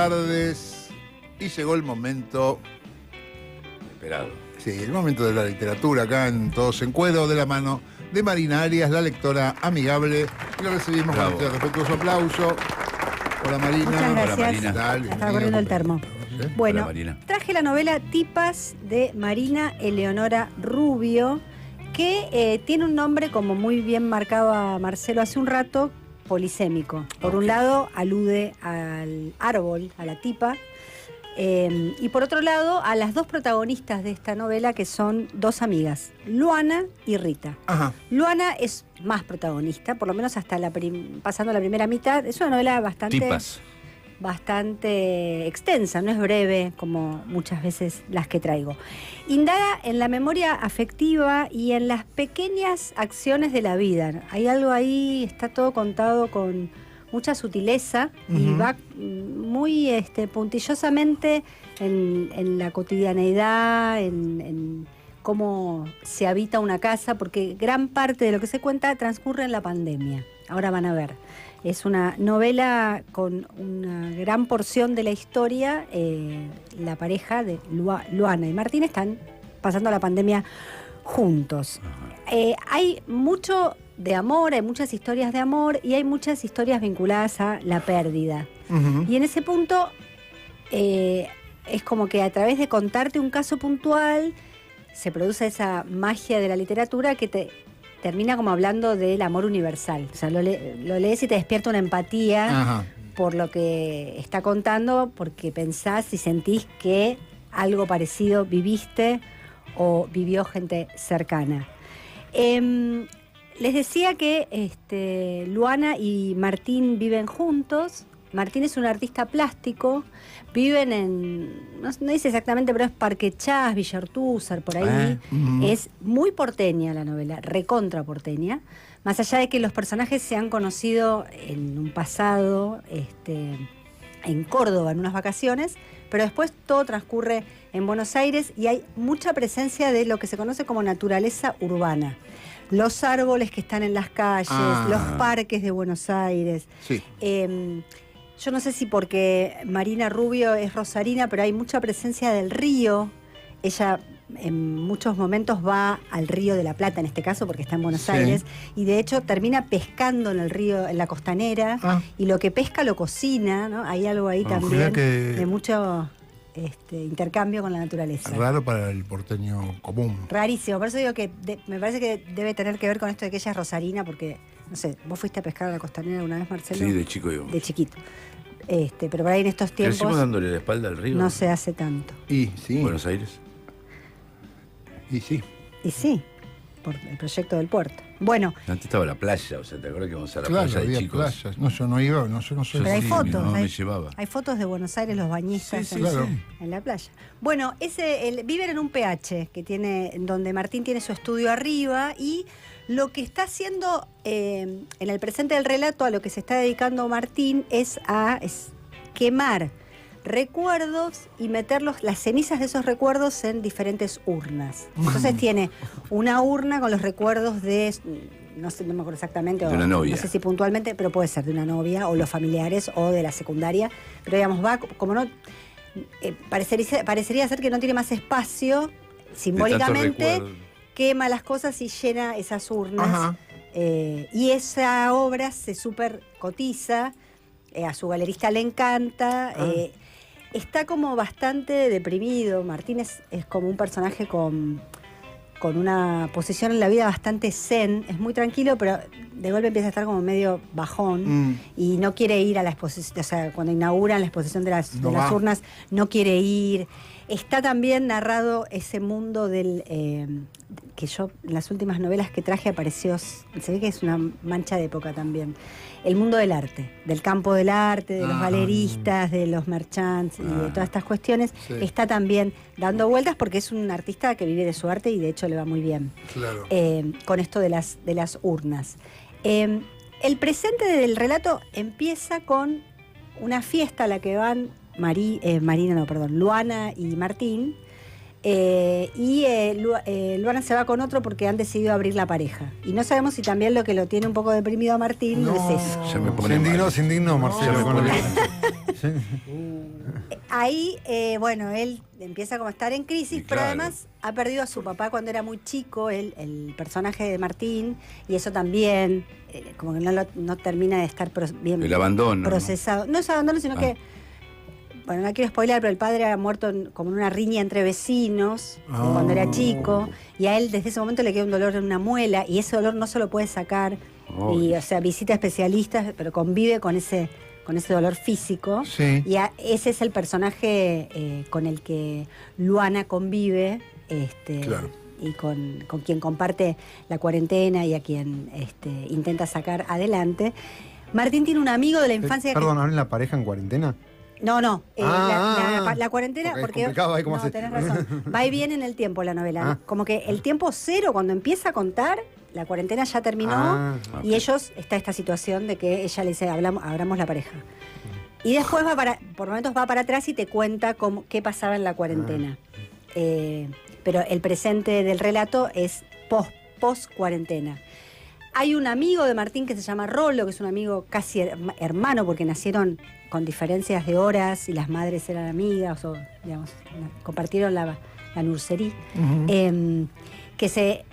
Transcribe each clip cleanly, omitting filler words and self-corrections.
tardes. Y llegó el momento esperado. Sí, el momento de la literatura acá en Todos en Cuero, de la mano de Marina Arias, la lectora amigable. Y lo recibimos con este respetuoso aplauso. Hola Marina. Muchas gracias. Hola Marina. Dale, Está corriendo el termo. Bueno, traje la novela Tipas de Marina Eleonora Rubio, que tiene un nombre, como muy bien marcaba Marcelo hace un rato, polisémico. Por un lado, alude al árbol, a la tipa, y por otro lado, a las dos protagonistas de esta novela, que son dos amigas, Luana y Rita. Ajá. Luana es más protagonista, por lo menos hasta pasando la primera mitad. Es una novela bastante extensa, no es breve como muchas veces las que traigo. Indaga en la memoria afectiva y en las pequeñas acciones de la vida. Hay algo ahí, está todo contado con mucha sutileza y va muy puntillosamente en la cotidianeidad, en cómo se habita una casa, porque gran parte de lo que se cuenta transcurre en la pandemia. Ahora van a ver. Es una novela con una gran porción de la historia. La pareja de Luana y Martín están pasando la pandemia juntos. Hay mucho de amor, hay muchas historias de amor y hay muchas historias vinculadas a la pérdida. Y en ese punto es como que a través de contarte un caso puntual se produce esa magia de la literatura que te termina como hablando del amor universal. O sea, lo lees y te despierta una empatía por lo que está contando, porque pensás y sentís que algo parecido viviste o vivió gente cercana. Les decía que Luana y Martín viven juntos. Martín es un artista plástico, viven no dice exactamente, pero es Parque Chas, Villa Ortúzar, por ahí. Es muy porteña la novela, recontra porteña. Más allá de que los personajes se han conocido en un pasado, en Córdoba, en unas vacaciones, pero después todo transcurre en Buenos Aires y hay mucha presencia de lo que se conoce como naturaleza urbana. Los árboles que están en las calles, los parques de Buenos Aires. Sí. Yo no sé si porque Marina Rubio es rosarina, pero hay mucha presencia del río. Ella en muchos momentos va al río de la Plata, en este caso, porque está en Buenos Aires, y de hecho termina pescando en el río, en la costanera, y lo que pesca lo cocina, ¿no? Hay algo ahí también de mucho intercambio con la naturaleza. Raro para el porteño común. Rarísimo, por eso digo que me parece que debe tener que ver con esto de que ella es rosarina, porque, no sé, ¿vos fuiste a pescar a la costanera alguna vez, Marcelo? Sí, de chico yo. De chiquito. Pero por ahí en estos tiempos... ¿Crecimos dándole la espalda al río? No se hace tanto. Y sí. ¿Buenos Aires? Y sí. Y sí, por el proyecto del puerto. Bueno. Antes estaba la playa, o sea, ¿te acuerdas que íbamos a la Claro, playa de había chicos? playas. No, yo no iba, yo no sé. Pero hay sí, fotos. mi mamá me llevaba. Hay fotos de Buenos Aires, los bañistas claro. en la playa. Bueno, viven en un PH donde Martín tiene su estudio arriba, y lo que está haciendo en el presente del relato, a lo que se está dedicando Martín, es quemar recuerdos y meter las cenizas de esos recuerdos en diferentes urnas. Entonces tiene una urna con los recuerdos de, no me acuerdo exactamente, de una novia. No sé si puntualmente, pero puede ser de una novia, o los familiares, o de la secundaria. Pero digamos, va como no... parecería ser que no tiene más espacio, simbólicamente, quema las cosas y llena esas urnas. Y esa obra se súper cotiza, a su galerista le encanta. Está como bastante deprimido. Martín es como un personaje con una posición en la vida bastante zen. Es muy tranquilo, pero de golpe empieza a estar como medio bajón. Y no quiere ir a la exposición. O sea, cuando inauguran la exposición de las urnas, no quiere ir. Está también narrado ese mundo que yo en las últimas novelas que traje apareció, se ve que es una mancha de época también. El mundo del arte, del campo del arte, de los galeristas, de los merchants y de todas estas cuestiones. Sí. Está también dando vueltas porque es un artista que vive de su arte y de hecho le va muy bien. Claro. Con esto de las urnas. El presente del relato empieza con una fiesta a la que van Luana y Martín. Luana se va con otro porque han decidido abrir la pareja. Y no sabemos si también lo que lo tiene un poco deprimido a Martín no es eso. Se indignó Marcelo. Ahí, bueno, él empieza como a estar en crisis, Y pero claro. además ha perdido a su papá cuando era muy chico, el personaje de Martín, y eso también, como que no termina de estar bien El abandono, ¿no? procesado. No es abandono, sino que, bueno, no quiero spoiler, pero el padre ha muerto como en una riña entre vecinos cuando era chico, y a él desde ese momento le queda un dolor en una muela, y ese dolor no se lo puede sacar, y o sea, visita especialistas, pero convive con ese dolor físico. Sí. Y ese es el personaje con el que Luana convive, Claro. y con quien comparte la cuarentena y a quien intenta sacar adelante. Martín tiene un amigo de la infancia Perdón, ¿hablan la pareja en cuarentena? No, Ah, la cuarentena, porque es porque complicado ahí, ¿cómo no, hace? tenés razón. Va y viene en el tiempo la novela, ¿no? Como que el tiempo cero, cuando empieza a contar, la cuarentena ya terminó, Ah, y ok. ellos, está esta situación de que ella le dice, abramos la pareja. Y después por momentos va para atrás y te cuenta qué pasaba en la cuarentena. Pero el presente del relato es post cuarentena. Hay un amigo de Martín que se llama Rolo, que es un amigo casi hermano, porque nacieron con diferencias de horas y las madres eran amigas, o digamos, compartieron la nursería, que se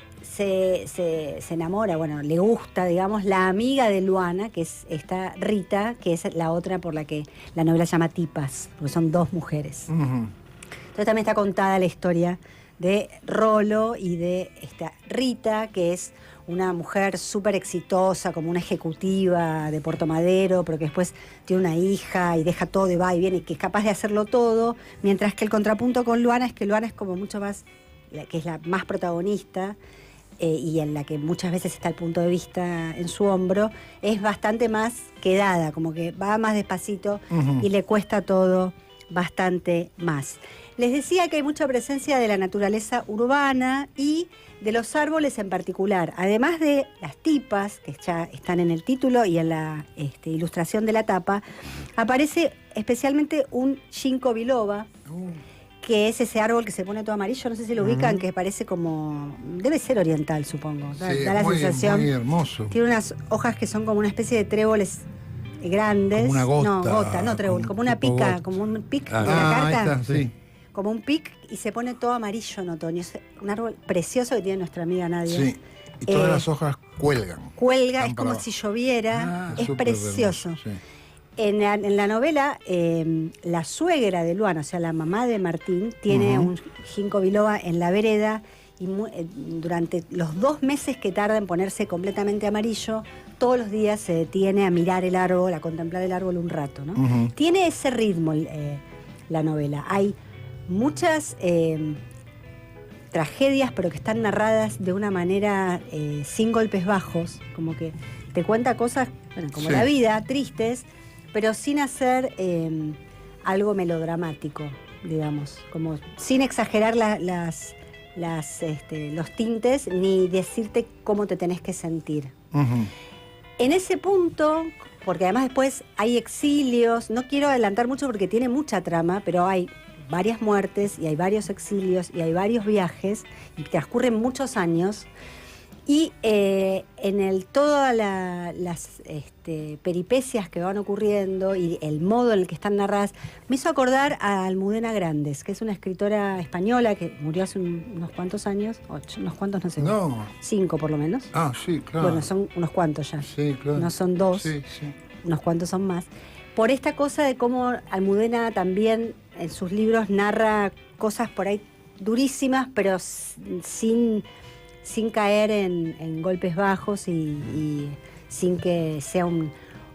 enamora, bueno, le gusta, digamos, la amiga de Luana, que es esta Rita, que es la otra por la que la novela se llama Tipas, porque son dos mujeres. Entonces también está contada la historia de Rolo y de esta Rita, que es una mujer súper exitosa, como una ejecutiva de Puerto Madero, pero que después tiene una hija y deja todo y va y viene, y que es capaz de hacerlo todo, mientras que el contrapunto con Luana es que Luana es como mucho más, que es la más protagonista, y en la que muchas veces está el punto de vista en su hombro, es bastante más quedada, como que va más despacito y le cuesta todo bastante más. Les decía que hay mucha presencia de la naturaleza urbana y de los árboles en particular, además de las tipas, que ya están en el título y en la ilustración de la tapa, aparece especialmente un ginkgo biloba, que es ese árbol que se pone todo amarillo, no sé si lo ubican, que parece como, debe ser oriental, supongo, da la sensación. Muy hermoso. Tiene unas hojas que son como una especie de tréboles grandes. Como una gota. No, gota, no trébol, como una tipo pica, gota. como un pic Ah, de la ahí carta. está, sí. Como un pic, y se pone todo amarillo en otoño. Es un árbol precioso que tiene nuestra amiga Nadia. Sí. Y todas Eh, las hojas cuelgan. Cuelga, Van es para como abajo. si lloviera, es Súper precioso. hermoso, sí. En la novela, la suegra de Luana, o sea, la mamá de Martín, tiene un ginkgo biloba en la vereda, y durante los 2 meses que tarda en ponerse completamente amarillo, todos los días se detiene a mirar el árbol, a contemplar el árbol un rato, ¿no? Tiene ese ritmo la novela. Hay muchas tragedias, pero que están narradas de una manera sin golpes bajos, como que te cuenta cosas, bueno, como Sí. la vida, tristes, pero sin hacer algo melodramático, digamos, como sin exagerar los tintes ni decirte cómo te tenés que sentir. En ese punto, porque además después hay exilios, no quiero adelantar mucho porque tiene mucha trama, pero hay varias muertes y hay varios exilios y hay varios viajes y transcurren muchos años. Y en todas las peripecias que van ocurriendo y el modo en el que están narradas, me hizo acordar a Almudena Grandes, que es una escritora española que murió hace unos cuantos años, 8, unos cuantos, no sé, No. 5 por lo menos. Ah, sí, claro. Bueno, son unos cuantos ya. Sí, claro. No son 2, Sí, sí. unos cuantos son más. Por esta cosa de cómo Almudena también en sus libros narra cosas por ahí durísimas, pero sin caer en golpes bajos y sin que sea un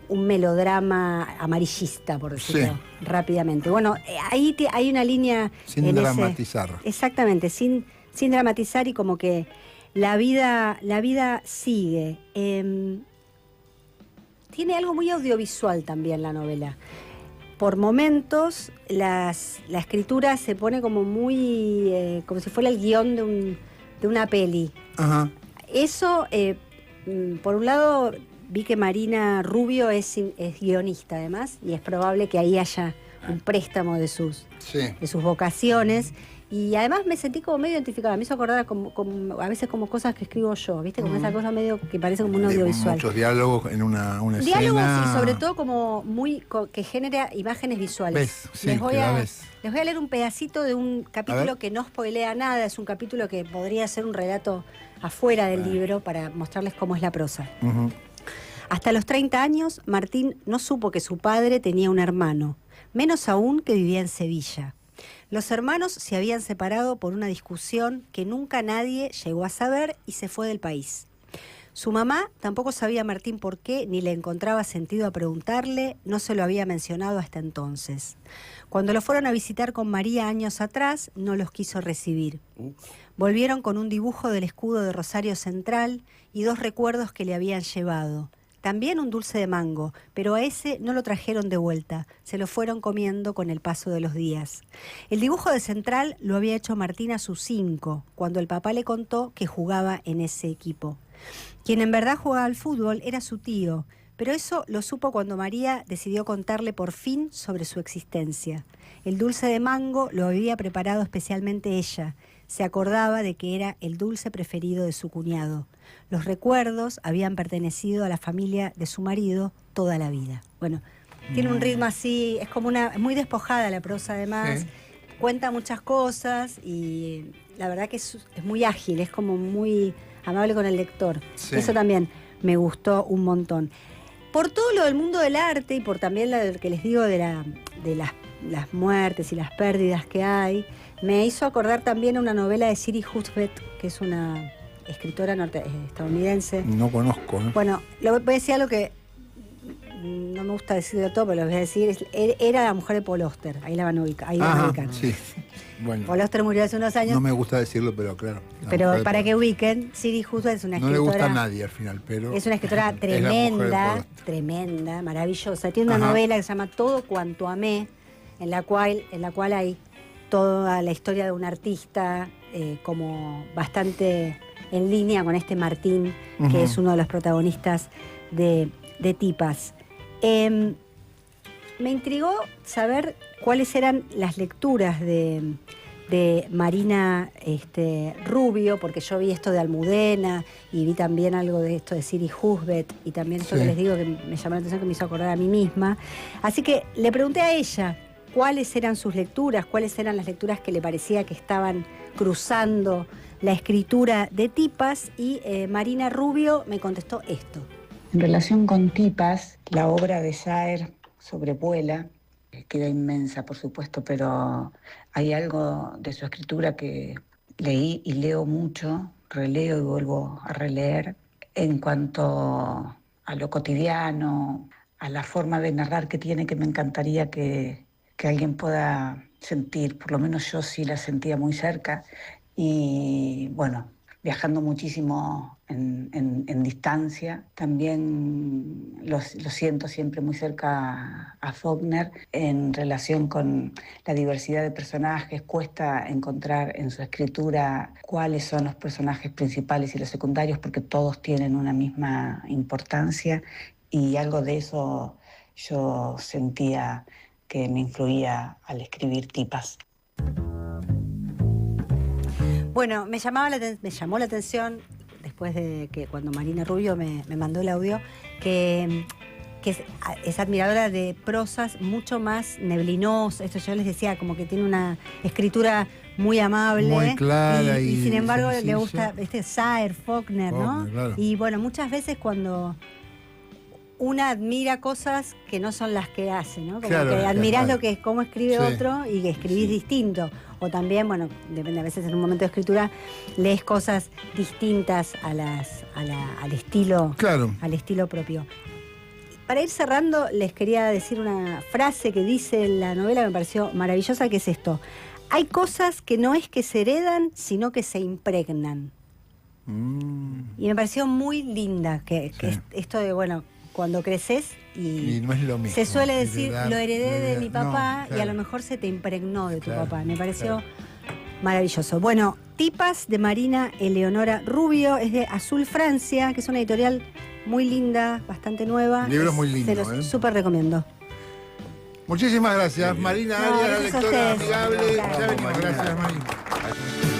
melodrama amarillista, por decirlo rápidamente. Bueno, ahí hay una línea... Sin dramatizar. Exactamente, sin dramatizar, y como que la vida sigue. Tiene algo muy audiovisual también la novela. Por momentos la escritura se pone como muy... como si fuera el guión de una peli. Ajá. Eso, por un lado, vi que Marina Rubio es guionista además, y es probable que ahí haya un préstamo de sus Sí. vocaciones. Y además me sentí como medio identificada, me hizo acordar a veces como cosas que escribo yo, ¿viste? Como esa cosa medio que parece como un audiovisual. Muchos diálogos en una Diálogos escena. y sobre todo como que genera imágenes visuales. ¿Ves? Sí, les, voy que la a, ves. les voy a leer un pedacito de un A capítulo ver. que no spoilea nada, es un capítulo que podría ser un relato afuera del libro para mostrarles cómo es la prosa. Ujú. Hasta los 30 años, Martín no supo que su padre tenía un hermano, menos aún que vivía en Sevilla. Los hermanos se habían separado por una discusión que nunca nadie llegó a saber y se fue del país. Su mamá tampoco sabía a Martín por qué, ni le encontraba sentido a preguntarle, no se lo había mencionado hasta entonces. Cuando lo fueron a visitar con María años atrás, no los quiso recibir. Volvieron con un dibujo del escudo de Rosario Central y 2 recuerdos que le habían llevado. También un dulce de mango, pero a ese no lo trajeron de vuelta, se lo fueron comiendo con el paso de los días. El dibujo de Central lo había hecho Martín a sus 5, cuando el papá le contó que jugaba en ese equipo. Quien en verdad jugaba al fútbol era su tío, pero eso lo supo cuando María decidió contarle por fin sobre su existencia. El dulce de mango lo había preparado especialmente ella. Se acordaba de que era el dulce preferido de su cuñado. Los recuerdos habían pertenecido a la familia de su marido toda la vida. Bueno, tiene un ritmo así, es como es muy despojada la prosa además, Sí. cuenta muchas cosas y la verdad que es muy ágil, es como muy amable con el lector. Sí. Eso también me gustó un montón. Por todo lo del mundo del arte y por también lo que les digo de las muertes y las pérdidas que hay, me hizo acordar también una novela de Siri Husbeth, que es una escritora estadounidense. No conozco. ¿Eh? Bueno, voy a decir algo que no me gusta decir de todo, pero lo voy a decir. Era la mujer de Paul Auster, ahí la van a ubicar. Ahí la van a Ajá, ubicar. sí. Bueno, Paul Auster murió hace unos años, no me gusta decirlo, pero claro. la pero mujer de para Paul. que ubiquen, Siri Husbeth es una No escritora. le gusta a nadie al final, pero. Es una escritora es la mujer de tremenda, Paul. tremenda, maravillosa. Tiene una Ajá. novela que se llama Todo cuanto amé, en la cual hay toda la historia de un artista como bastante en línea con este Martín, que Ujú. es uno de los protagonistas de Tipas. Me intrigó saber cuáles eran las lecturas de Marina Rubio, porque yo vi esto de Almudena y vi también algo de esto de Siri Husbeth y también esto Sí. que les digo que me llamó la atención, que me hizo acordar a mí misma. Así que le pregunté a ella cuáles eran sus lecturas, cuáles eran las lecturas que le parecía que estaban cruzando la escritura de Tipas y Marina Rubio me contestó esto. En relación con Tipas, la obra de Saer sobrevuela, queda inmensa por supuesto, pero hay algo de su escritura que leí y leo mucho, releo y vuelvo a releer, en cuanto a lo cotidiano, a la forma de narrar que tiene, que me encantaría que alguien pueda sentir, por lo menos yo sí la sentía muy cerca, y bueno, viajando muchísimo en distancia, también lo siento siempre muy cerca a Faulkner en relación con la diversidad de personajes. Cuesta encontrar en su escritura cuáles son los personajes principales y los secundarios, porque todos tienen una misma importancia, y algo de eso yo sentía que me influía al escribir Tipas. Bueno, me llamó la atención, después de que cuando Marina Rubio me mandó el audio, que es admiradora de prosas mucho más neblinosas. Esto yo les decía, como que tiene una escritura muy amable. Muy clara y sin embargo sencilla. le gusta Saer, Faulkner, ¿no? Faulkner, claro. Y bueno, muchas veces cuando una admira cosas que no son las que hace, ¿no? Como Claro, que admirás claro. lo que cómo escribe Sí. otro y que escribís Sí. distinto. O también, bueno, depende, a veces en un momento de escritura lees cosas distintas al estilo, Claro. al estilo propio. Para ir cerrando, les quería decir una frase que dice en la novela que me pareció maravillosa, que es esto: hay cosas que no es que se heredan, sino que se impregnan. Y me pareció muy linda que Sí. esto de, bueno, cuando creces Y no es lo mismo. se suele decir, Heredar, lo heredé de mi papá, no, claro. y a lo mejor se te impregnó de tu Claro, papá. Me pareció claro. maravilloso. Bueno, Tipas de Marina Eleonora Rubio, es de Azul Francia, que es una editorial muy linda, bastante nueva. El libro es muy lindo, Se los ¿eh? súper recomiendo. Muchísimas gracias, Marina No, Arias, la gracias a lectora ustedes. amigable. Claro. Ya venimos, Marina. gracias, Marina.